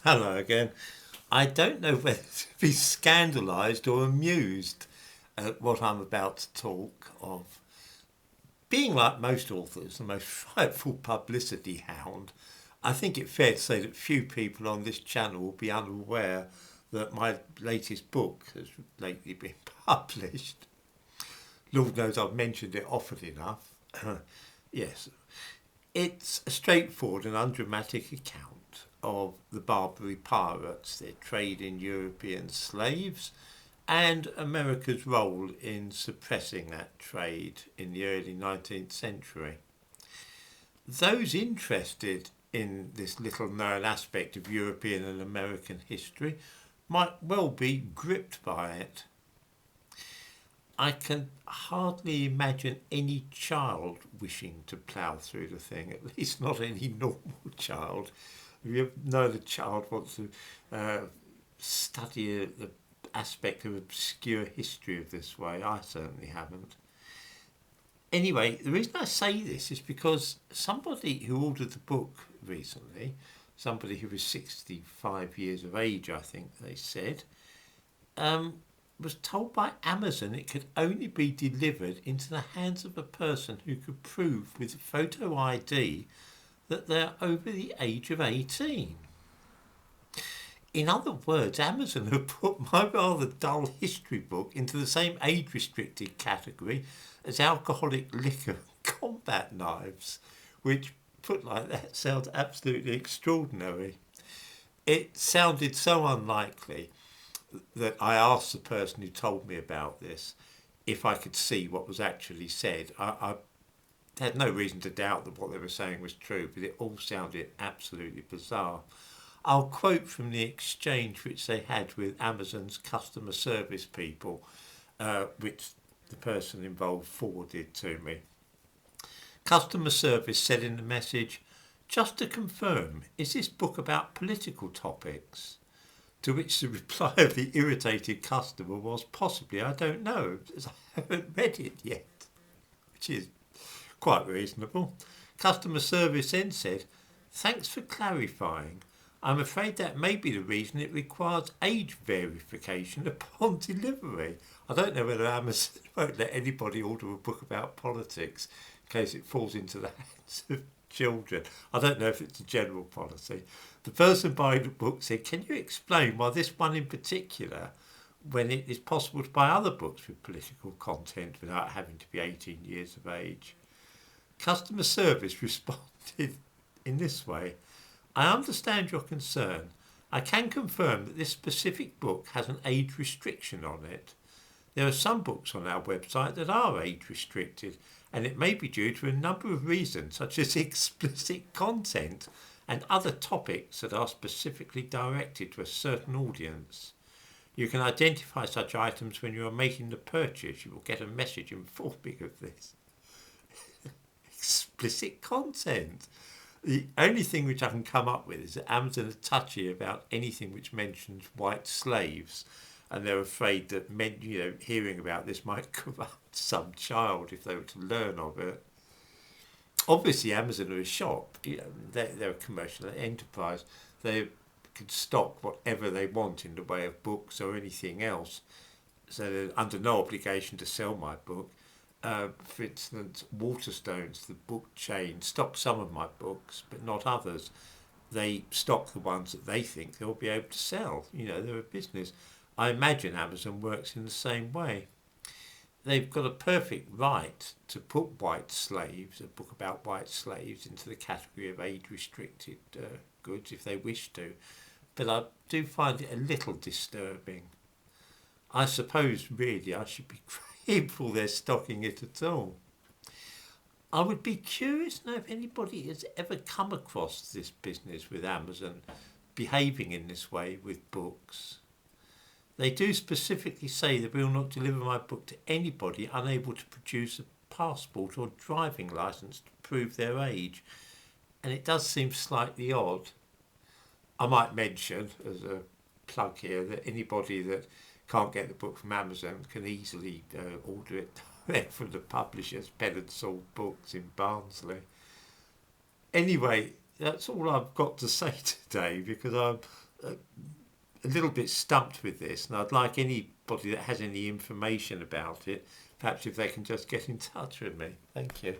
Hello again. I don't know whether to be scandalised or amused at what I'm about to talk of. Being like most authors, the most frightful publicity hound, I think it's fair to say that few people on this channel will be unaware that my latest book has lately been published. Lord knows I've mentioned it often enough. Yes, it's a straightforward and undramatic account of the Barbary pirates, their trade in European slaves, and America's role in suppressing that trade in the early 19th century. Those interested in this little known aspect of European and American history might well be gripped by it. I can hardly imagine any child wishing to plough through the thing, at least not any normal child. If you know the child wants to study the aspect of obscure history of this way, I certainly haven't. Anyway, the reason I say this is because somebody who ordered the book recently, somebody who was 65 years of age, I think they said, um, was told by Amazon it could only be delivered into the hands of a person who could prove with photo ID that they're over the age of 18. In other words, Amazon have put my rather dull history book into the same age restricted category as alcoholic liquor and combat knives, which, put like that, sounds absolutely extraordinary. It sounded so unlikely that I asked the person who told me about this if I could see what was actually said. I had no reason to doubt that what they were saying was true, but it all sounded absolutely bizarre. I'll quote from the exchange which they had with Amazon's customer service people, which the person involved forwarded to me. Customer service said in the message, "Just to confirm, is this book about political topics?" To which the reply of the irritated customer was, "Possibly, I don't know, as I haven't read it yet," which is quite reasonable. Customer service then said, "Thanks for clarifying. I'm afraid that may be the reason it requires age verification upon delivery." I don't know whether Amazon won't let anybody order a book about politics in case it falls into the hands of children. I don't know if it's a general policy. The person buying the book said, "Can you explain why this one in particular, when it is possible to buy other books with political content without having to be 18 years of age?" Customer service responded in this way: "I understand your concern. I can confirm that this specific book has an age restriction on it. There are some books on our website that are age restricted, and it may be due to a number of reasons, such as explicit content and other topics that are specifically directed to a certain audience. You can identify such items when you are making the purchase. You will get a message informing of this." Explicit content. The only thing which I can come up with is that Amazon are touchy about anything which mentions white slaves, and they're afraid that men, hearing about this might corrupt some child if they were to learn of it. Obviously, Amazon are a shop. They're a commercial enterprise. They can stock whatever they want in the way of books or anything else. So they're under no obligation to sell my book. For instance, Waterstones, the book chain, stock some of my books, but not others. They stock the ones that they think they'll be able to sell. They're a business. I imagine Amazon works in the same way. They've got a perfect right to put white slaves, a book about white slaves, into the category of age-restricted goods if they wish to, but I do find it a little disturbing. I suppose, really, I should be grateful they're stocking it at all. I would be curious to know if anybody has ever come across this business with Amazon behaving in this way with books. They do specifically say that we will not deliver my book to anybody unable to produce a passport or driving licence to prove their age, and it does seem slightly odd. I might mention, as a plug here, that anybody that can't get the book from Amazon can easily order it direct from the publishers, Pen and Sword Books in Barnsley. Anyway, that's all I've got to say today because I'm a little bit stumped with this, and I'd like anybody that has any information about it, perhaps if they can just get in touch with me. Thank you.